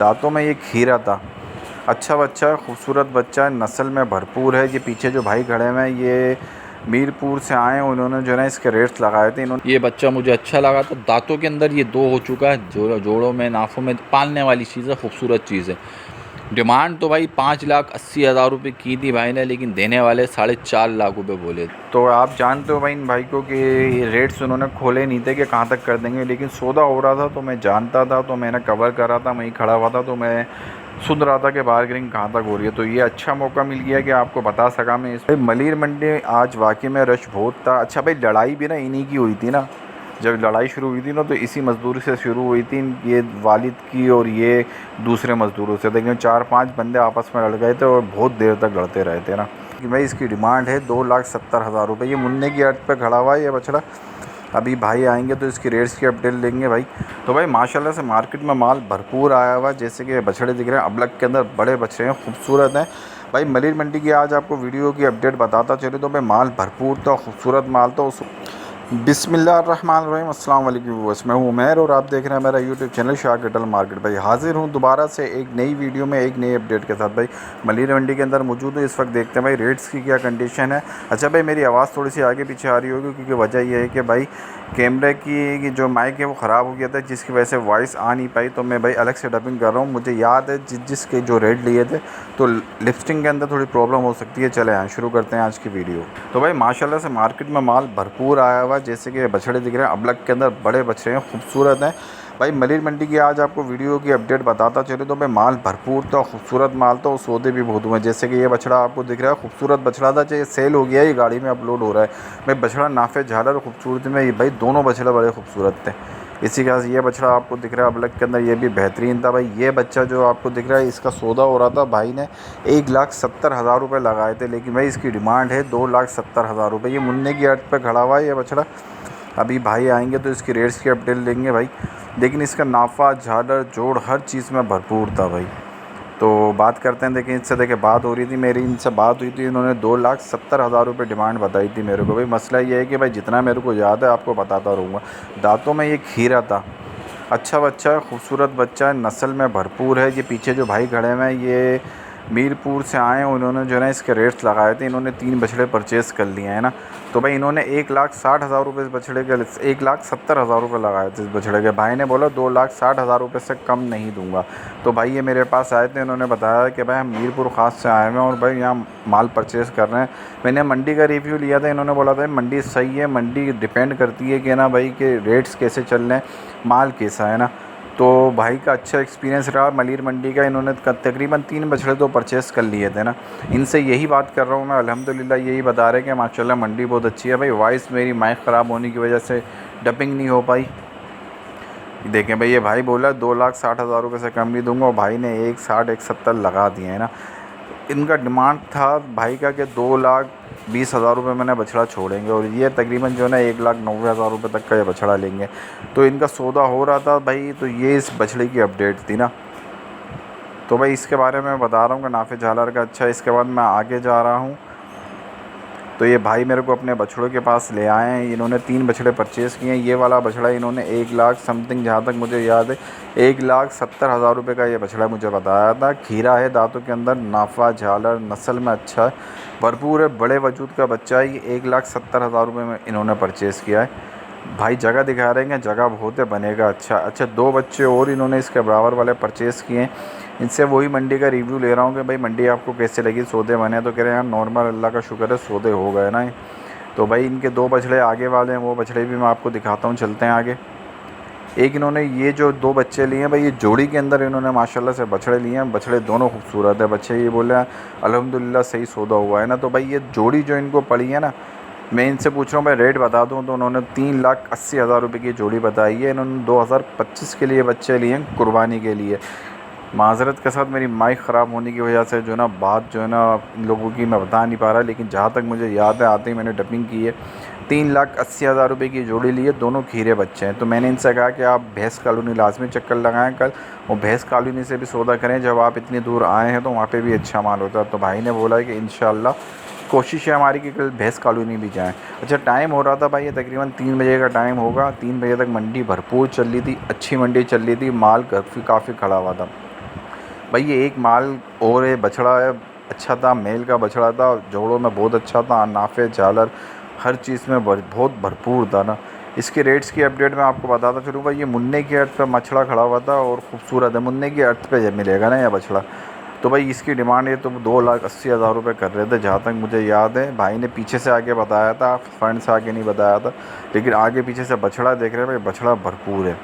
दांतों में ये खीरा था। अच्छा बच्चा, खूबसूरत बच्चा, नस्ल में भरपूर है। ये पीछे जो भाई खड़े हुए हैं ये मीरपुर से आए हैं। उन्होंने जो है ना इसके रेट्स लगाए थे। इन्होंने, ये बच्चा मुझे अच्छा लगा था। दांतों के अंदर ये दो हो चुका है, जोड़ों में, नाफों में पालने वाली चीज़ है, खूबसूरत चीज़ है। डिमांड तो भाई 5,80,000 रुपये की थी भाई ने, लेकिन देने वाले 4.5 लाख रुपये बोले। तो आप जानते हो भाई इन भाई को कि रेट्स उन्होंने खोले नहीं थे कि कहाँ तक कर देंगे, लेकिन सौदा हो रहा था तो मैं जानता था, तो मैंने कवर करा था, वहीं खड़ा हुआ था, तो मैं सुन रहा था कि बार्गेनिंग कहाँ तक हो रही है। तो ये अच्छा मौका मिल गया कि आपको बता सका मैं। इस भाई मलिर मंडी आज वाकई में रश बहुत था। अच्छा भाई, लड़ाई भी ना इन्हीं की हुई थी ना, जब लड़ाई शुरू हुई थी ना तो इसी मज़दूर से शुरू हुई थी, ये वालिद की और ये दूसरे मज़दूरों से। लेकिन 4-5 बंदे आपस में लड़ गए थे और बहुत देर तक लड़ते रहे थे ना। कि भाई इसकी डिमांड है 2,70,000 रुपये। ये मुन्ने की अर्थ पे खड़ा हुआ है ये बछड़ा। अभी भाई आएंगे तो इसकी रेट्स की अपडेट लेंगे भाई। तो भाई माशाल्लाह से मार्केट में माल भरपूर आया हुआ है। जैसे कि बछड़े दिख रहे हैं अबलग के अंदर, बड़े बछड़े हैं, खूबसूरत हैं भाई। मलिर मंडी की आज आपको वीडियो की अपडेट बताता चले तो भाई माल भरपूर था, खूबसूरत माल था। बिस्मिल्लाहिर्रहमानिर्रहीम, अस्सलाम वालेकुम व्यूअर्स, मैं हूं उमैर और आप देख रहे हैं मेरा YouTube channel Shah cattle market. भाई हाजिर हूं दोबारा से एक नई वीडियो में, एक नई अपडेट के साथ। भाई मलिर मंडी के अंदर मौजूद हूँ इस वक्त। देखते हैं भाई रेट्स की क्या कंडीशन है। अच्छा भाई, मेरी आवाज़ थोड़ी सी आगे पीछे आ रही होगी क्योंकि वजह यह है कि भाई कैमरे की जो माइक है वो ख़राब हो गया था, जिसकी वजह से वॉइस आ नहीं पाई। तो मैं भाई अलग से डबिंग कर रहा हूँ। मुझे याद है जिसके जो रेट लिए थे, तो लिपस्टिंग के अंदर थोड़ी प्रॉब्लम हो सकती है। चले आए शुरू करते हैं आज की वीडियो। तो भाई माशाल्लाह से मार्केट में माल भरपूर आया हुआ है। जैसे कि बछड़े दिख रहे हैं अबलग के अंदर, बड़े बछड़े हैं, खूबसूरत हैं भाई। मलिर मंडी की आज आपको वीडियो की अपडेट बताता चले तो भाई माल भरपूर था, खूबसूरत माल था और सौदे भी बहुत हुए। जैसे कि ये बछड़ा आपको दिख रहा है, खूबसूरत बछड़ा था, चाहिए सेल हो गया, ये गाड़ी में अपलोड हो रहा है भाई। बछड़ा नाफे झालर और खूबसूरती में ये भाई दोनों बछड़े बड़े खूबसूरत थे। इसी का ये बछड़ा आपको दिख रहा है अबलग के अंदर, ये भी बेहतरीन था भाई। ये बच्चा जो आपको दिख रहा है इसका सौदा हो रहा था, भाई ने 1,70,000 रुपये लगाए थे, लेकिन भाई इसकी डिमांड है 2,70,000 रुपये। ये मुन्ने की अर्थ पे खड़ा हुआ है ये बछड़ा। अभी भाई आएंगे तो इसकी रेट्स की अपडेट लेंगे भाई। लेकिन इसका नाफा, झालर, जोड़ हर चीज़ में भरपूर था भाई। तो बात करते हैं। देखिए इनसे, देखिए बात हो रही थी मेरी, इनसे बात हुई थी, इन्होंने 2,70,000 रुपये डिमांड बताई थी मेरे को। भाई मसला ये है कि भाई जितना मेरे को याद है आपको बताता रहूँगा। दांतों में ये खीरा था। अच्छा बच्चा है, खूबसूरत बच्चा है, नस्ल में भरपूर है। ये पीछे जो भाई खड़े हुए हैं ये मीरपुर से आए हैं। उन्होंने जो है ना इसके रेट्स लगाए थे। इन्होंने 3 बछड़े परचेज़ कर लिए हैं ना। तो भाई इन्होंने 1,60,000 रुपये इस बछड़े के, 1,70,000 रुपये लगाए थे इस बछड़े के। भाई ने बोला 2,60,000 रुपये से कम नहीं दूंगा। तो भाई ये मेरे पास आए थे, इन्होंने बताया कि भाई हम मीरपुर ख़ास से आए हुए हैं और भाई यहाँ माल परचेज़ कर रहे हैं। मैंने मंडी का रिव्यू लिया था, इन्होंने बोला था मंडी सही है, मंडी डिपेंड करती है कि ना भाई के रेट्स कैसे चल रहे हैं, माल कैसा है ना। तो भाई का अच्छा एक्सपीरियंस रहा मलिर मंडी का। इन्होंने तकरीबन 3 बछड़े तो परचेज़ कर लिए थे ना। इनसे यही बात कर रहा हूँ मैं, अल्हम्दुलिल्लाह यही बता रहे कि माशाल्लाह मंडी बहुत अच्छी है भाई। वॉइस मेरी माइक ख़राब होने की वजह से डबिंग नहीं हो पाई। देखें भाई, ये भाई बोला 2,60,000 रुपये से कम नहीं दूंगा और भाई ने 1,60 1,70 लगा दिए हैं ना। इनका डिमांड था भाई का कि 2,20,000 रुपये मैंने बछड़ा छोड़ेंगे और ये तकरीबन जो है ना 1,90,000 रुपये तक का ये बछड़ा लेंगे। तो इनका सौदा हो रहा था भाई। तो ये इस बछड़े की अपडेट थी ना। तो भाई इसके बारे में बता रहा हूँ कि नाफे झालर का अच्छा है। इसके बाद मैं आगे जा रहा हूँ। तो ये भाई मेरे को अपने बछड़ों के पास ले आए हैं। इन्होंने 3 बछड़े परचेज़ किए हैं। ये वाला बछड़ा इन्होंने 1,00,000 समथिंग, जहाँ तक मुझे याद है 1,70,000 रुपये का ये बछड़ा मुझे बताया था। खीरा है दांतों के अंदर, नाफा, झालर, नस्ल में अच्छा है, भरपूर है, बड़े वजूद का बच्चा है। ये 1,70,000 रुपये में इन्होंने परचेज़ किया है भाई। जगह दिखा रहे हैं, जगह बहुत है, बनेगा अच्छा। 2 बच्चे और इन्होंने इसके बराबर वाले परचेज़ किए हैं। इनसे वही मंडी का रिव्यू ले रहा हूँ कि भाई मंडी आपको कैसे लगी, सौदे बने। तो कह रहे हैं यार नॉर्मल, अल्लाह का शुक्र है सौदे हो गए ना। तो भाई इनके 2 बछड़े आगे वाले हैं, वो बछड़े भी मैं आपको दिखाता हूँ, चलते हैं आगे। एक इन्होंने ये जो 2 बच्चे लिए हैं भाई, ये जोड़ी के अंदर इन्होंने माशाल्लाह से बछड़े लिए हैं। बछड़े दोनों खूबसूरत है बच्चे। ये बोले अल्हम्दुलिल्लाह सही सौदा हुआ है ना। तो भाई ये जोड़ी जो इनको पड़ी है ना, मैं इनसे पूछ रहा हूँ भाई रेट बता दूँ, तो उन्होंने 3,80,000 रुपये की जोड़ी बताई है। इन्होंने 2025 के लिए बच्चे लिए हैं कुर्बानी के लिए। माज़रत के साथ मेरी माइक ख़राब होने की वजह से जो ना बात जो है ना लोगों की मैं बता नहीं पा रहा, लेकिन जहाँ तक मुझे याद है आते ही मैंने डबिंग की है। 3,80,000 रुपये की जोड़ी ली है, दोनों खीरे बच्चे हैं। तो मैंने इनसे कहा कि आप भैंस कॉलोनी लाजमी चक्कर लगाएं कल, और भैंस कॉलोनी से भी सौदा करें। जब आप इतनी दूर आए हैं तो वहाँ पे भी अच्छा माल होता है। तो भाई ने बोला है कि इंशाल्लाह कोशिश है हमारी कि कल भैंस कॉलोनी भी जाएँ। अच्छा टाइम हो रहा था भाई, ये तकरीबन 3 बजे का टाइम होगा। 3 बजे तक मंडी भरपूर चल रही थी, अच्छी मंडी चल रही थी, माल काफ़ी खड़ा हुआ था। भाई ये एक माल और है, बछड़ा है, अच्छा था, मेल का बछड़ा था, जोड़ों में बहुत अच्छा था, नाफे झालर हर चीज़ में बहुत भरपूर था ना। इसके रेट्स की अपडेट मैं आपको बताता चलूँ भाई। ये मुन्ने की अर्थ पे मछड़ा खड़ा हुआ था और ख़ूबसूरत है, मुन्ने की अर्थ पे जब मिलेगा ना यह बछड़ा। तो भाई इसकी डिमांड ये तो 2,80,000 रुपये कर रहे थे, जहाँ तक मुझे याद है। भाई ने पीछे से आके बताया था, फ्रंट से आके नहीं बताया था, लेकिन आगे पीछे से बछड़ा देख रहे हैं भाई, बछड़ा भरपूर है।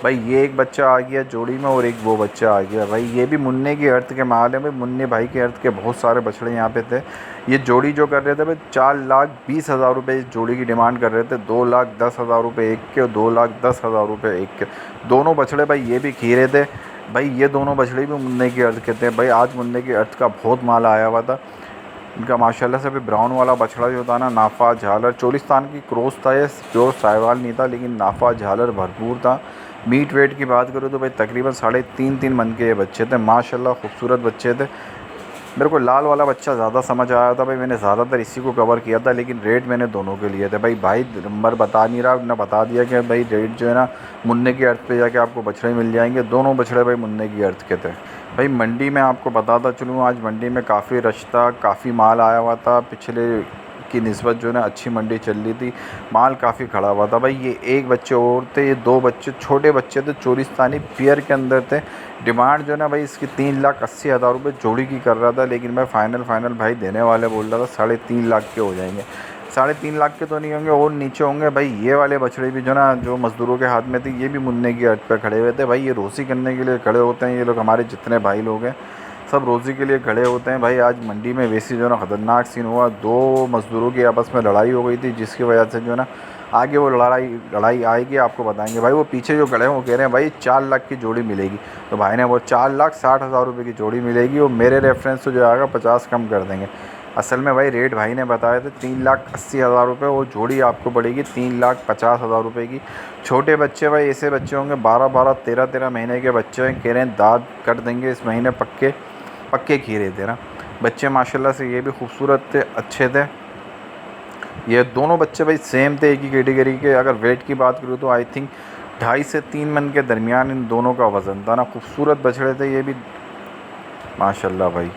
भाई ये एक बच्चा आ गया जोड़ी में और एक वो बच्चा आ गया। भाई ये भी मुन्ने की अर्थ के माल है भाई, मुन्ने भाई के अर्थ के बहुत सारे बछड़े यहाँ पे थे। ये जोड़ी जो कर रहे थे भाई 4,20,000 रुपये इस जोड़ी की डिमांड कर रहे थे, 2,10,000 रुपये एक के और 2,10,000 रुपये एक के दोनों बछड़े। भाई ये भी खीरे थे भाई, ये दोनों बछड़े भी मुन्ने की अर्थ के थे भाई। आज मुन्ने की अर्थ का बहुत माल आया हुआ था इनका माशाल्लाह से। भी ब्राउन वाला बछड़ा जो था ना, नाफा झालर चोलिस्तान की क्रॉस था, ये प्योर साहिवाल नहीं था, लेकिन नाफा झालर भरपूर था। मीट वेट की बात करूँ तो भाई तकरीबन 3.5 मन के ये बच्चे थे माशाल्लाह, खूबसूरत बच्चे थे। मेरे को लाल वाला बच्चा ज़्यादा समझ आया था भाई, मैंने ज़्यादातर इसी को कवर किया था, लेकिन रेट मैंने दोनों के लिए थे भाई। भाई नंबर बता नहीं रहा, ने बता दिया कि भाई रेट जो है ना मुन्ने की अर्थ पे जाके आपको बछड़े मिल जाएंगे। दोनों बछड़े भाई मुन्ने की अर्थ के थे। भाई मंडी में आपको बताता चलूँ, आज मंडी में काफ़ी रश था, काफ़ी माल आया हुआ था। पिछले की निस्बत जो है ना अच्छी मंडी चल रही थी, माल काफ़ी खड़ा हुआ था भाई। ये एक बच्चे और थे, ये 2 बच्चे छोटे बच्चे थे, चोलिस्तानी पेयर के अंदर थे। डिमांड जो है ना भाई इसकी 3,80,000 रुपये जोड़ी की कर रहा था, लेकिन मैं फाइनल भाई देने वाले बोल रहा था 3.5 लाख के हो जाएंगे। 3.5 लाख के तो नहीं होंगे, और नीचे होंगे भाई। ये वाले बछड़े भी जो ना जो मज़दूरों के हाथ में थे, ये भी मुन्ने की अर्थ पे खड़े हुए थे भाई। ये रोज़ी करने के लिए खड़े होते हैं ये लोग, हमारे जितने भाई लोग हैं सब रोज़ी के लिए खड़े होते हैं भाई। आज मंडी में वैसी जो ना ख़तरनाक सीन हुआ, 2 मज़दूरों की आपस में लड़ाई हो गई थी, जिसकी वजह से जो ना आगे वो लड़ाई आएगी आपको बताएंगे भाई। वो पीछे जो खड़े हैं वो कह रहे हैं भाई 4 लाख की जोड़ी मिलेगी, तो भाई ने वो 4,60,000 रुपये की जोड़ी मिलेगी, और मेरे रेफरेंस से जो आएगा 50 कम कर देंगे। असल में भाई रेट भाई ने बताए थे 3,80,000 रुपये, वो जोड़ी आपको पड़ेगी 3,50,000 रुपये की। छोटे बच्चे भाई ऐसे बच्चे होंगे 12-12, 13-13 महीने के बच्चे हैं, कह रहे हैं दाँत कट देंगे इस महीने, पक्के खीरे थे ना बच्चे माशाल्लाह से। ये भी खूबसूरत थे, अच्छे थे। ये दोनों बच्चे भाई सेम थे, एक ही कैटेगरी के। अगर वेट की बात करूँ तो आई थिंक 2.5 से 3 मन के दरमियान इन दोनों का वज़न था ना। खूबसूरत बछड़े थे ये भी माशाल्लाह भाई।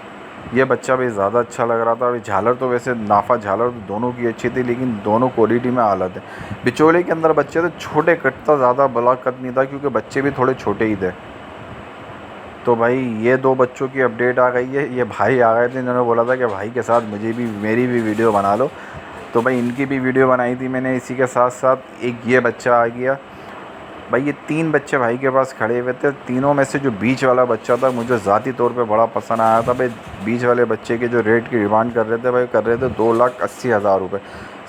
ये बच्चा भी ज़्यादा अच्छा लग रहा था। अभी झालर तो वैसे नाफा झालर तो दोनों की अच्छी थी, लेकिन दोनों क्वालिटी में आला थे। बिचौले के अंदर बच्चे थे, छोटे कट था, ज़्यादा बड़ा कट नहीं था, क्योंकि बच्चे भी थोड़े छोटे ही थे। तो भाई ये 2 बच्चों की अपडेट आ गई है। ये भाई आ गए थे, इन्होंने बोला था कि भाई के साथ मेरी भी वीडियो बना लो, तो भाई इनकी भी वीडियो बनाई थी मैंने। इसी के साथ साथ एक ये बच्चा आ गया भाई। ये 3 बच्चे भाई के पास खड़े हुए थे। तीनों में से जो बीच वाला बच्चा था मुझे ज़ाती तौर पे बड़ा पसंद आया था भाई। बीच वाले बच्चे के जो रेट की डिमांड कर रहे थे भाई, कर रहे थे 2,80,000 रुपये।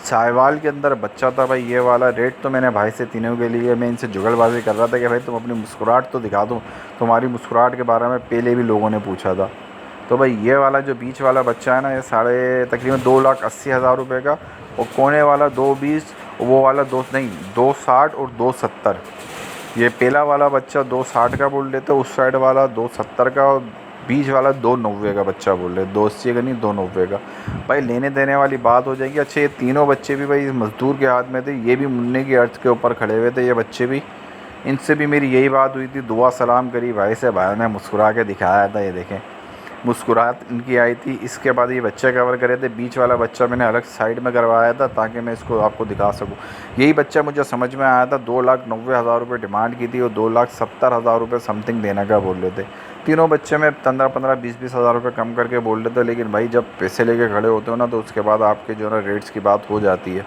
साहिवाल के अंदर बच्चा था भाई ये वाला। रेट तो मैंने भाई से तीनों के लिए मैं इनसे जुगलबाजी कर रहा था कि भाई तुम अपनी मुस्कुराहट तो दिखा दो। तुम्हारी मुस्कुराहट के बारे में पहले भी लोगों ने पूछा था। तो भाई ये वाला जो बीच वाला बच्चा है ना, ये तकरीबन 2,80,000 रुपये का। और कोने वाला 2,20, वो वाला 2,60 और 2,70। ये पहला वाला बच्चा 2,60 का बोल लेते, उस साइड वाला 2,70 का, और बीच वाला 2,90 का बच्चा बोल रहे, 2,80 का नहीं 2,90 का। भाई लेने देने वाली बात हो जाएगी। अच्छा ये तीनों बच्चे भी भाई मज़दूर के हाथ में थे, ये भी मुन्ने की अर्थ के ऊपर खड़े हुए थे ये बच्चे भी। इनसे भी मेरी यही बात हुई थी, दुआ सलाम करी भाई से, भाई ने मुस्कुरा के दिखाया था, ये देखें मुस्कुराहट इनकी आई थी। इसके बाद ये बच्चे कवर करे थे। बीच वाला बच्चा मैंने अलग साइड में करवाया था ताकि मैं इसको आपको दिखा सकूं। यही बच्चा मुझे समझ में आया था। 2,90,000 रुपये डिमांड की थी और 2,70,000 रुपये समथिंग देने का बोल रहे थे। तीनों बच्चे में 15-15, 20-20 हज़ार रुपये कम करके बोल रहे थे। लेकिन भाई जब पैसे लेके खड़े होते हो ना, तो उसके बाद आपके जो ना रेट्स की बात हो जाती है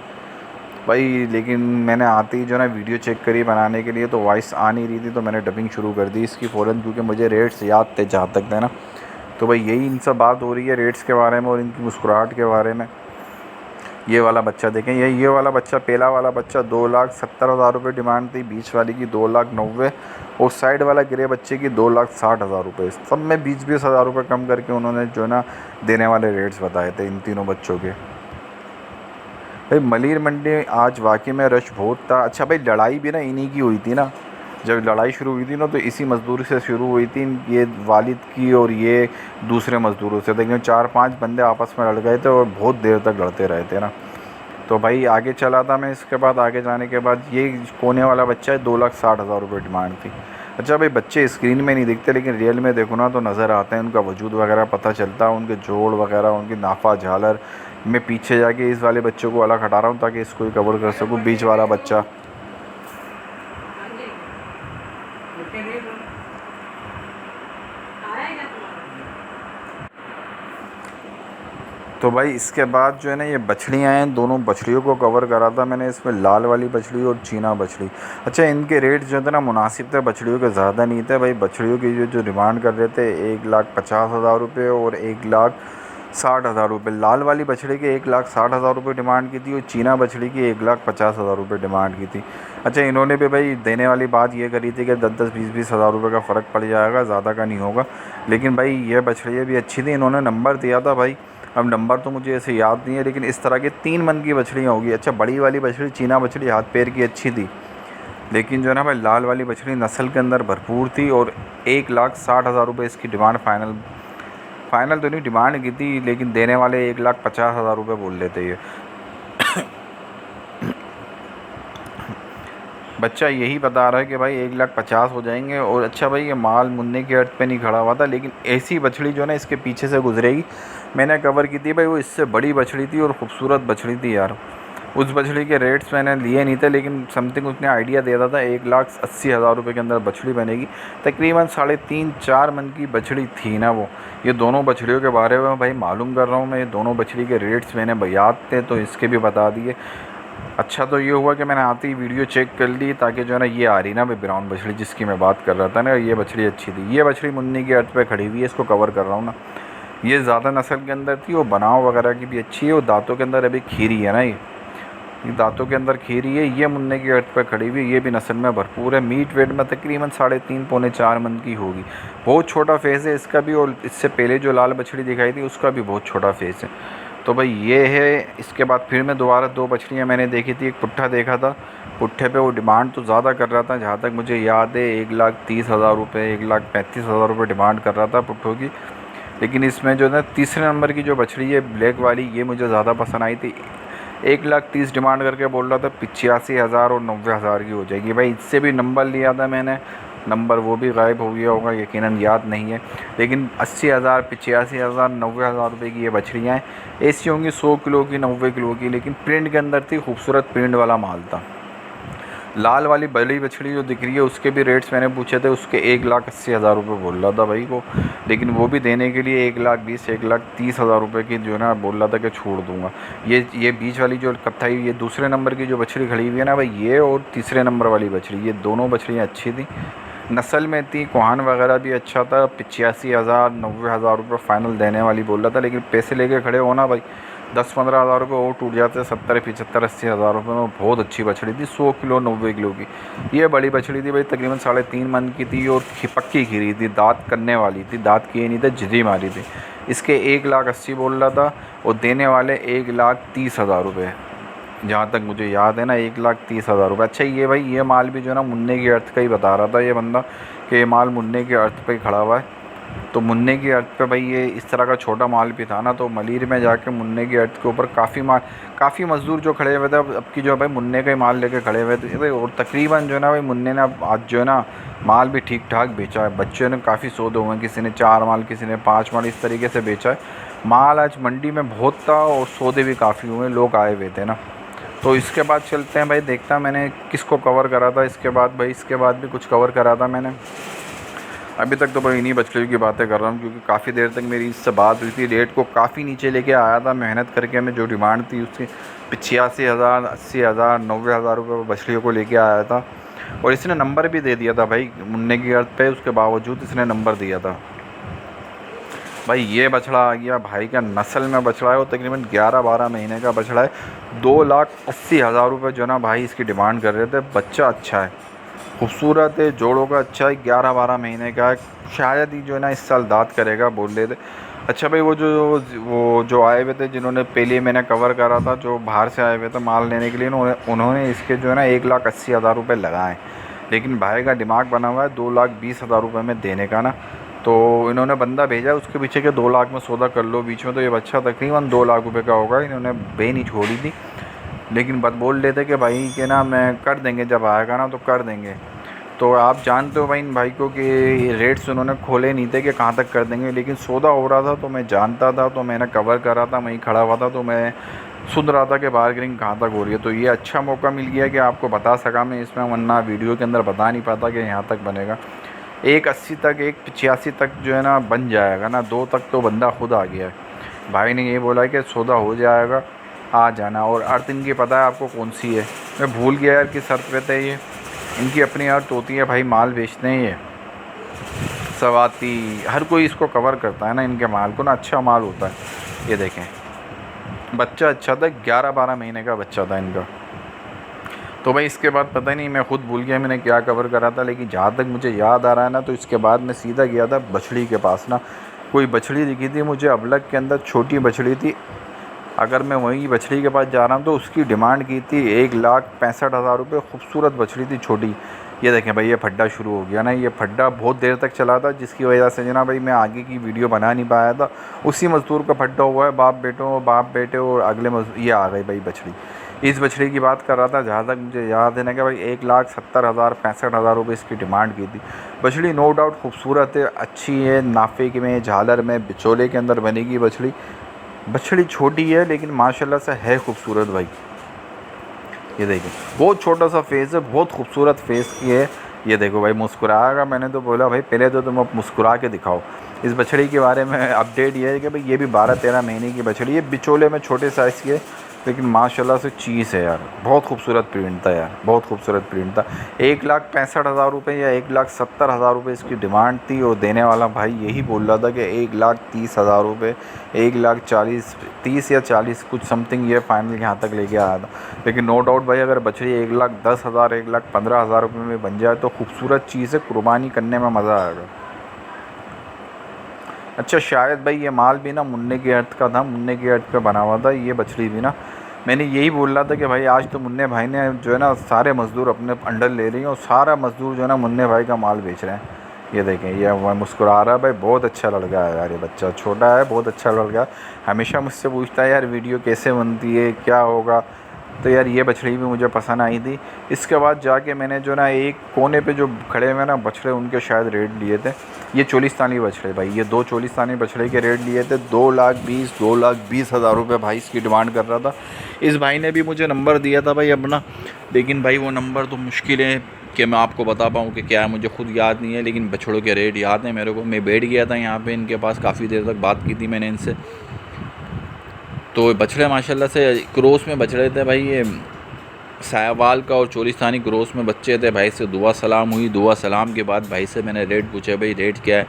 भाई। लेकिन मैंने आते ही जो ना वीडियो चेक करी बनाने के लिए, तो वॉइस आ नहीं रही थी, तो मैंने डबिंग शुरू कर दी इसकी फ़ौरन, क्योंकि मुझे रेट्स याद थे जहाँ तक थे ना। तो भाई यही इन सब बात हो रही है रेट्स के बारे में और इनकी मुस्कुराहट के बारे में। ये वाला बच्चा देखें, ये वाला बच्चा, पहला वाला बच्चा 2,70,000 रुपये डिमांड थी, बीच वाली की 2,90,000 और साइड वाला ग्रे बच्चे की 2,60,000 रुपये। सब में 20-20 हज़ार रुपये कम करके उन्होंने जो ना देने वाले रेट्स बताए थे इन तीनों बच्चों के। भाई मलिर मंडी आज वाकई में रश बहुत था। अच्छा भाई लड़ाई भी ना इन्हीं की हुई थी ना, जब लड़ाई शुरू हुई थी ना, तो इसी मज़दूर से शुरू हुई थी, ये वालिद की और ये दूसरे मज़दूरों से। लेकिन 4-5 बंदे आपस में लड़ गए थे और बहुत देर तक लड़ते रहे थे ना। तो भाई आगे चला था मैं। इसके बाद आगे जाने के बाद ये कोने वाला बच्चा है, 2,60,000 रुपये डिमांड थी। अच्छा भाई, बच्चे स्क्रीन में नहीं दिखते लेकिन रियल में देखो ना तो नज़र आते हैं, उनका वजूद वगैरह पता चलता है, उनके जोड़ वगैरह, उनकी नाफा झालर। मैं पीछे जाके इस वाले बच्चों को अलग हटा रहा हूँ ताकि इसको ही कवर कर सकूँ, बीच वाला बच्चा। तो भाई इसके बाद जो है ना ये बछड़ियाँ हैं, दोनों बछड़ियों को कवर करा था मैंने, इसमें लाल वाली बछड़ी और चीना बछड़ी। अच्छा, इनके रेट जो थे ना मुनासिब थे, बछड़ियों के ज़्यादा नहीं थे भाई। बछड़ियों की जो डिमांड कर रहे थे 1,50,000 रुपये और 1,60,000 रुपये। लाल वाली बछड़ी के 1,60,000 रुपये डिमांड की थी और चीना बछड़ी की 1,50,000 रुपये डिमांड की थी। अच्छा, इन्होंने भी भाई देने वाली बात ये करी थी कि 10-10, 20-20 हज़ार रुपये का फ़र्क पड़ जाएगा, ज़्यादा का नहीं होगा। लेकिन भाई ये बछड़ियाँ भी अच्छी थी, इन्होंने नंबर दिया था भाई। अब नंबर तो मुझे ऐसे याद नहीं है, लेकिन इस तरह के 3 मन की बछड़ियाँ होगी। अच्छा, बड़ी वाली बछड़ी चीना बछड़ी हाथ पैर की अच्छी थी, लेकिन जो है ना भाई लाल वाली बछड़ी नस्ल के अंदर भरपूर थी और 1,60,000 रुपये इसकी डिमांड फाइनल तो नहीं डिमांड की थी, लेकिन देने वाले 1,50,000 रुपये बोल लेते ये। बच्चा यही बता रहा है कि भाई 1,50,000 हो जाएंगे। और अच्छा भाई, ये माल मुन्ने के अर्थ पे नहीं खड़ा हुआ था, लेकिन ऐसी बछड़ी जो है ना इसके पीछे से गुजरेगी। मैंने कवर की थी भाई, वो इससे बड़ी बछड़ी थी और ख़ूबसूरत बछड़ी थी यार। उस बछड़ी के रेट्स मैंने लिए नहीं थे, लेकिन समथिंग उसने आइडिया दिया था 1,80,000 रुपये के अंदर बछड़ी बनेगी। तकरीबन 3.5-4 मन की बछड़ी थी ना वो। ये दोनों बछड़ियों के बारे में भाई मालूम कर रहा हूँ मैं, ये दोनों बछड़ी के रेट्स मैंने याद थे तो इसके भी बता दिए। अच्छा, तो ये हुआ कि मैंने आते ही वीडियो चेक कर ली, ताकि जो है ना ये आ रही ना भाई ब्राउन बछड़ी जिसकी मैं बात कर रहा था ना, ये बछड़ी अच्छी थी। ये बछड़ी मुन्नी के अर्थ पे खड़ी हुई है, इसको कवर कर रहा हूँ ना। ये ज़्यादा नस्ल के अंदर थी और बनाव वगैरह की भी अच्छी है, और दांतों के अंदर अभी खीरी है ना, ये दांतों के अंदर खीरी है। ये मुन्ने के अर्थ पे खड़ी हुई है, ये भी नस्ल में भरपूर है। मीट वेट में तकरीबन 3.5-4 मन की होगी। बहुत छोटा फेस है इसका भी, और इससे पहले जो लाल बछड़ी दिखाई थी उसका भी बहुत छोटा फेस है। तो भाई ये है। इसके बाद फिर मैं दोबारा 2 बछड़ियाँ मैंने देखी थी, एक पुट्ठा देखा था। पुट्ठे पे वो डिमांड तो ज़्यादा कर रहा था, जहाँ तक मुझे याद है 1,30,000 रुपये, 1,35,000 रुपये डिमांड कर रहा था पुट्ठों की। लेकिन इसमें जो है ना तीसरे नंबर की जो बछड़ी है ब्लैक वाली, ये मुझे ज़्यादा पसंद आई थी। 1,30,000 डिमांड करके बोल रहा था, 85,000 और 90,000 की हो जाएगी। भाई इससे भी नंबर लिया था मैंने, नंबर वो भी गायब हो गया होगा, यकीनन याद नहीं है। लेकिन 80,000, 85,000, 90,000 रुपये की ये बछड़ियाँ हैं। ऐसी होंगी 100 किलो की, 90 किलो की, लेकिन प्रिंट के अंदर थी, खूबसूरत प्रिंट वाला माल था। लाल वाली बड़ी बछड़ी जो दिख रही है उसके भी रेट्स मैंने पूछे थे, उसके 1,80,000 रुपये बोल रहा था भाई को। लेकिन वो भी देने के लिए 1,20,000, 1,30,000 रुपये की जो है ना बोल रहा था कि छोड़ दूंगा। ये बीच वाली जो कत्थई, ये दूसरे नंबर की जो बछड़ी खड़ी हुई है ना भाई, ये और तीसरे नंबर वाली बछड़ी, ये दोनों बछड़ियाँ अच्छी थी, नस्ल में थी। कोहान वगैरह भी अच्छा था। 85,000, 90,000 रुपये फ़ाइनल देने वाली बोल रहा था, लेकिन पैसे लेके खड़े हो ना भाई, 10-15 हज़ार रुपये और टूट जाते। 70, 75, 80,000 रुपये में बहुत अच्छी बछड़ी थी, 100 किलो, 90 किलो की। ये बड़ी बछड़ी थी भाई, तकरीबन 3.5 मन की थी और पक्की खीरी थी, दाँत करने वाली थी, दाँत किए नहीं थे, जिदी मारी थी। इसके 1,80,000 बोल रहा था और देने वाले 1,30,000 रुपये, जहाँ तक मुझे याद है ना, 1,30,000 रुपये। अच्छा, ये भाई ये माल भी जो है ना मुन्ने के अर्थ का ही बता रहा था ये बंदा, कि ये माल मुन्ने के अर्थ पे ही खड़ा हुआ है। तो मुन्ने के अर्थ पे भाई ये इस तरह का छोटा माल भी था ना, तो मलीर में जाके मुन्ने के अर्थ के ऊपर काफ़ी मज़दूर जो खड़े हुए थे, अब की जो है भाई मुन्ने का ही माल लेके खड़े हुए थे। और तकरीबन जो है ना भाई मुन्ने ने आज जो है ना माल भी ठीक ठाक बेचा है। बच्चों ने काफ़ी सौदे हुए हैं, किसी ने 4 माल, किसी ने 5 माल, इस तरीके से बेचा है। माल आज मंडी में बहुत था और सौदे भी काफ़ी हुए, लोग आए हुए थे ना। तो इसके बाद चलते हैं भाई, देखता मैंने किसको कवर करा था इसके बाद भाई, इसके बाद भी कुछ कवर करा था मैंने। अभी तक तो भाई इन्हीं बछड़ियों की बातें कर रहा हूँ, क्योंकि काफ़ी देर तक मेरी इससे बात हुई थी। रेट को काफ़ी नीचे लेके आया था मेहनत करके, मैं जो डिमांड थी उसकी 85,000, 80,000, 90,000 रुपये बछड़ियों को लेके आया था। और इसने नंबर भी दे दिया था भाई मुन्ने की अर्थ पे, उसके बावजूद इसने नंबर दिया था। भाई ये बछड़ा आ गया भाई का नस्ल में बछड़ा है, वो तकरीबन 11-12 महीने का बछड़ा है। 2,80,000 रुपये जो ना भाई इसकी डिमांड कर रहे थे। बच्चा अच्छा है, खूबसूरत है, जोड़ों का अच्छा है, 11-12 महीने का है। शायद ही जो है ना इस साल दाँत करेगा बोल रहे थे। अच्छा भाई, वो जो आए हुए थे, जिन्होंने पहले मैंने कवर करा था, जो बाहर से आए हुए थे माल लेने के लिए, उन्होंने इसके जो है ना 1,80,000 रुपये लगाए। लेकिन भाई का दिमाग बना हुआ है 2,20,000 रुपये में देने का ना। तो इन्होंने बंदा भेजा, उसके पीछे के 2 लाख में सौदा कर लो बीच में, तो ये बच्चा तकरीबन 2 लाख रुपये का होगा। इन्होंने बे नहीं छोड़ी थी, लेकिन बात बोल लेते कि भाई के ना मैं कर देंगे, जब आएगा ना तो कर देंगे। तो आप जानते हो भाई इन भाई को कि रेट्स उन्होंने खोले नहीं थे कि कहाँ तक कर देंगे, लेकिन सौदा हो रहा था तो मैं जानता था, तो मैंने कवर करा था, वहीं खड़ा हुआ था, तो मैं सुन रहा था कि बार्गेनिंग कहाँ तक हो रही है। तो ये अच्छा मौका मिल गया कि आपको बता सका मैं इसमें, वरना वीडियो के अंदर बता नहीं पाता कि यहाँ तक बनेगा। 180 तक 185 तक जो है ना बन जाएगा ना, 2 तक तो बंदा खुद आ गया है। भाई ने ये बोला कि सौदा हो जाएगा, आ जाना। और अर्थ इनकी पता है आपको कौन सी है, मैं भूल गया यार किस अर्थ पे थे ये। इनकी अपनी अर्थ होती है भाई, माल बेचते हैं ये सवाती, हर कोई इसको कवर करता है ना इनके माल को ना, अच्छा माल होता है। ये देखें बच्चा अच्छा था, 11-12 महीने का बच्चा था इनका। तो भाई इसके बाद पता नहीं, मैं खुद भूल गया मैंने क्या कवर करा था, लेकिन जहाँ तक मुझे याद आ रहा है ना, तो इसके बाद मैं सीधा गया था बछड़ी के पास ना। कोई बछड़ी दिखी थी मुझे अबलग के अंदर, छोटी बछड़ी थी। अगर मैं वही बछड़ी के पास जा रहा हूँ तो उसकी डिमांड की थी 1,65,000 रुपये। खूबसूरत बछड़ी थी छोटी। ये देखें भाई, ये फड्डा शुरू हो गया ना, ये फड्डा बहुत देर तक चला था, जिसकी वजह से जना भाई मैं आगे की वीडियो बना नहीं पाया था। उसी मज़दूर का फड्डा हुआ है, बाप बेटे और अगले मजदूर ये आ गई भाई बछड़ी। इस बछड़ी की बात कर रहा था, जहाँ तक मुझे याद है ना कि भाई 1,70,000 65,000 रुपये इसकी डिमांड की थी। बछड़ी नो डाउट खूबसूरत है, अच्छी है, नाफे में झालर में बिचौले के अंदर बनेगी बछड़ी। बछड़ी छोटी है लेकिन माशाल्लाह से है खूबसूरत भाई। ये देखो बहुत छोटा सा फेस है, बहुत खूबसूरत फेस की है। ये देखो भाई मुस्कुराएगा, मैंने तो बोला भाई पहले तो तुम अब मुस्कुरा के दिखाओ। इस बछड़ी के बारे में अपडेट ये है कि भाई ये भी 12-13 महीने की बछड़ी है, बिचौले में छोटे साइज़ की है, लेकिन माशाल्लाह से चीज़ है यार, बहुत खूबसूरत प्रिंट था यार, बहुत खूबसूरत प्रिंट था। 1,65,000 रुपये या 1,70,000 रुपये इसकी डिमांड थी, और देने वाला भाई यही बोल रहा था कि 1,30,000 रुपये, 1,40,000 30 या 40 कुछ समथिंग ये फाइनल यहाँ तक लेके आया था। लेकिन नो डाउट भाई अगर बछड़ी 1,10,000 1,15,000 रुपये में बन जाए तो खूबसूरत चीज़ है, कुर्बानी करने में मज़ा आएगा। अच्छा शायद भाई ये माल भी ना मुन्ने के अर्थ का था, मुन्ने के अर्थ पे बना हुआ था ये बछड़ी भी ना। मैंने यही बोल रहा था कि भाई आज तो मुन्ने भाई ने जो है ना सारे मज़दूर अपने अंडर ले रही हैं, और सारा मज़दूर जो है ना मुन्ने भाई का माल बेच रहे हैं। ये देखें ये वह मुस्कुरा रहा है भाई, बहुत अच्छा लड़का है यार, ये बच्चा छोटा है, बहुत अच्छा लड़का है। हमेशा मुझसे पूछता है यार वीडियो कैसे बनती है, क्या होगा। तो यार ये बछड़ी भी मुझे पसंद आई थी। इसके बाद जाके मैंने जो ना एक कोने पे जो खड़े हुए ना बछड़े, उनके शायद रेट लिए थे। ये चोलिस्तानी बछड़े भाई, ये 2 चोलिस्तानी बछड़े के रेट लिए थे 2,20,000 रुपये भाई इसकी डिमांड कर रहा था। इस भाई ने भी मुझे नंबर दिया था भाई अपना, लेकिन भाई वो नंबर तो मुश्किल है कि मैं आपको बता पाऊँ कि क्या है, मुझे खुद याद नहीं है, लेकिन बछड़ों के रेट याद हैं मेरे को। मैं बैठ गया था यहाँ पे इनके पास, काफ़ी देर तक बात की थी मैंने इनसे। तो बछड़े माशाल्लाह से क्रॉस में बछड़े थे भाई, ये सायावाल का और चोलिस्तानी क्रॉस में बच्चे थे। भाई से दुआ सलाम हुई, दुआ सलाम के बाद भाई से मैंने रेट पूछे भाई रेट क्या है।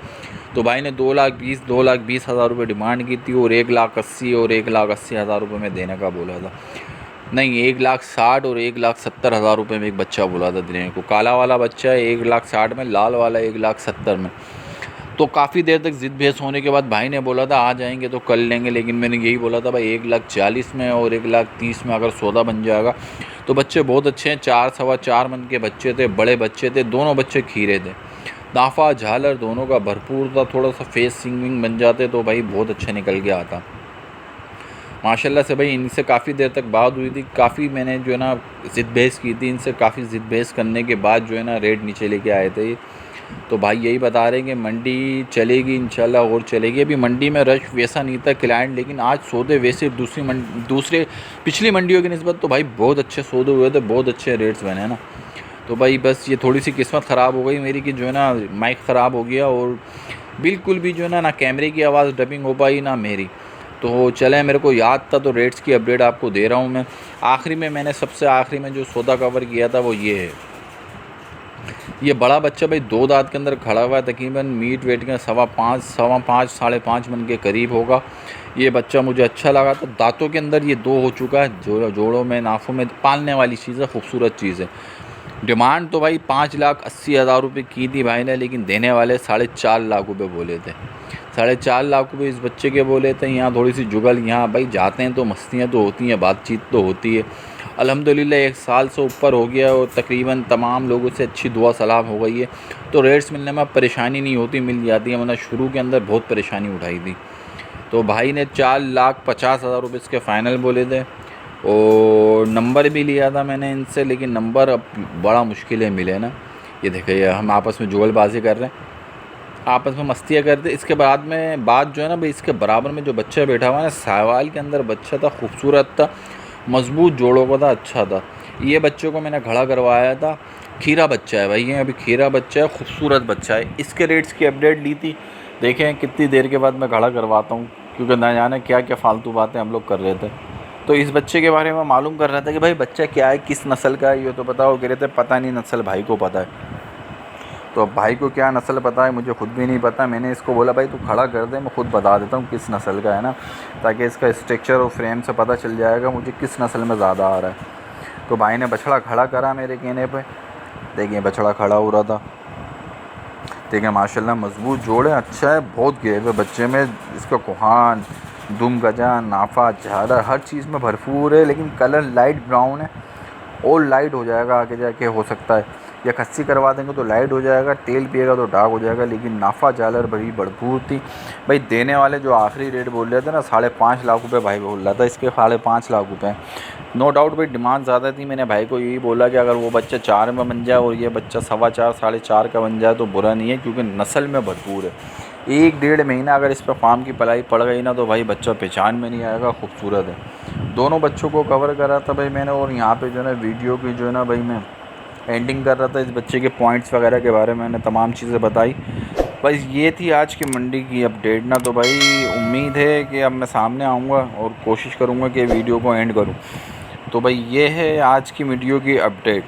तो भाई ने 2,20,000 रुपये डिमांड की थी, और 1,80,000 और 1,80,000 रुपये में देने का बोला था। नहीं 1,60,000 और 1,70,000 रुपये में एक बच्चा बोला था देने को। काला वाला बच्चा है 1,60,000 में, लाल वाला 1,70,000 में। तो काफ़ी देर तक ज़िद बहस होने के बाद भाई ने बोला था आ जाएंगे तो कर लेंगे, लेकिन मैंने यही बोला था भाई 1,40,000 में और 1,30,000 में अगर सौदा बन जाएगा। तो बच्चे बहुत अच्छे हैं, 4-4.25 मन के बच्चे थे, बड़े बच्चे थे, दोनों बच्चे खीरे थे, नाफा झालर दोनों का भरपूर था। थोड़ा सा फेस सिंगिंग बन जाते तो भाई बहुत अच्छा निकल के आता माशाल्लाह से। भाई इनसे काफ़ी देर तक बात हुई थी, काफ़ी मैंने जो है ना ज़िद बहस की थी इनसे, काफ़ी ज़िद बहस करने के बाद जो है ना रेट नीचे लेके आए थे। तो भाई यही बता रहे हैं कि मंडी चलेगी इंशाल्लाह, और चलेगी। अभी मंडी में रश वैसा नहीं था क्लाइंट, लेकिन आज सौदे वैसे दूसरे पिछली मंडियों की निस्बत तो भाई बहुत अच्छे सौदे हुए थे, बहुत अच्छे रेट्स बने ना। तो भाई बस ये थोड़ी सी किस्मत ख़राब हो गई मेरी कि जो है ना माइक ख़राब हो गया, और बिल्कुल भी जो है ना कैमरे की आवाज़ डबिंग हो पाई ना मेरी। तो चले मेरे को याद था तो रेट्स की अपडेट आपको दे रहा हूँ मैं। आखिरी में मैंने सबसे आखिरी में जो सौदा कवर किया था वो ये है। ये बड़ा बच्चा भाई 2 दांत के अंदर खड़ा हुआ है, तकरीबन मीट वेट का 5.25 5.5 मन के करीब होगा। ये बच्चा मुझे अच्छा लगा था, दांतों के अंदर ये 2 हो चुका है, जोड़ों में नाफों में पालने वाली चीज़ है, खूबसूरत चीज़ है। डिमांड तो भाई 5,80,000 रुपये की थी भाई ने, लेकिन देने वाले 4.5 लाख रुपये बोले थे। 4.5 लाख रुपये इस बच्चे के बोले थे। यहाँ थोड़ी सी जुगल, यहाँ भाई जाते हैं तो मस्तियाँ तो होती हैं, बातचीत तो होती है। अल्हम्दुलिल्लाह 1 साल से ऊपर हो गया और तकरीबन तमाम लोगों से अच्छी दुआ सलाम हो गई है, तो रेट्स मिलने में परेशानी नहीं होती, मिल जाती है, वरना शुरू के अंदर बहुत परेशानी उठाई थी। तो भाई ने 4,50,000 रुपये इसके फ़ाइनल बोले थे, और नंबर भी लिया था मैंने इनसे, लेकिन नंबर अब बड़ा मुश्किल है मिले ना। ये देखिए हम आपस में जुगलबाजी कर रहे हैं, आपस में मस्तियाँ करते। इसके बाद में बात जो है ना भाई, इसके बराबर में जो बच्चा बैठा हुआ है ना, साहिवाल के अंदर बच्चा था, खूबसूरत था, मजबूत जोड़ों का था, अच्छा था। ये बच्चे को मैंने खड़ा करवाया था, खीरा बच्चा है भाई, ये अभी खीरा बच्चा है, खूबसूरत बच्चा है। इसके रेट्स की अपडेट ली थी, देखें कितनी देर के बाद मैं खड़ा करवाता हूँ, क्योंकि ना जाने क्या क्या फालतू बातें हम लोग कर रहे थे। तो इस बच्चे के बारे में मालूम कर रहा था कि भाई बच्चा क्या है, किस नस्ल का है, ये तो बताओ। कह रहे थे पता नहीं नस्ल, भाई को पता है। तो अब भाई को क्या नस्ल पता है, मुझे खुद भी नहीं पता। मैंने इसको बोला भाई तू खड़ा कर दे, मैं खुद बता देता हूँ किस नस्ल का है ना, ताकि इसका स्ट्रक्चर और फ्रेम से पता चल जाएगा मुझे किस नस्ल में ज़्यादा आ रहा है। तो भाई ने बछड़ा खड़ा करा मेरे कहने पे, देखिए बछड़ा खड़ा हो रहा था। देखिए माशाल्लाह मजबूत जोड़ है, अच्छा है, बहुत गेब है बच्चे में। इसका कोहान, दुम गजा, नाफा, झालर हर चीज़ में भरपूर है, लेकिन कलर लाइट ब्राउन है और लाइट हो जाएगा आगे जाके, हो सकता है या खस्सी करवा देंगे तो लाइट हो जाएगा, तेल पिएगा तो डार्क हो जाएगा। लेकिन नाफा झालर बड़ी भरपूर थी भाई। देने वाले जो आखिरी रेट बोल रहे थे ना, 5.5 लाख रुपये भाई बोल रहा था, इसके 5.5 लाख रुपये। नो डाउट भाई डिमांड ज़्यादा थी। मैंने भाई को यही बोला कि अगर वो बच्चा 4 में बन जाए और ये बच्चा 4.25 4.5 का बन जाए तो बुरा नहीं है, क्योंकि नस्ल में भरपूर है। 1 डेढ़ महीना अगर इस पर फार्म की पलाई पड़ गई ना, तो भाई बच्चा पहचान में नहीं आएगा, खूबसूरत है। दोनों बच्चों को कवर करा था भाई मैंने, और यहाँ पे जो है ना वीडियो की जो है ना भाई मैं एंडिंग कर रहा था। इस बच्चे के पॉइंट्स वगैरह के बारे में मैंने तमाम चीज़ें बताई। बस ये थी आज की मंडी की अपडेट ना। तो भाई उम्मीद है कि अब मैं सामने आऊँगा और कोशिश करूँगा कि वीडियो को एंड करूँ। तो भाई ये है आज की वीडियो की अपडेट।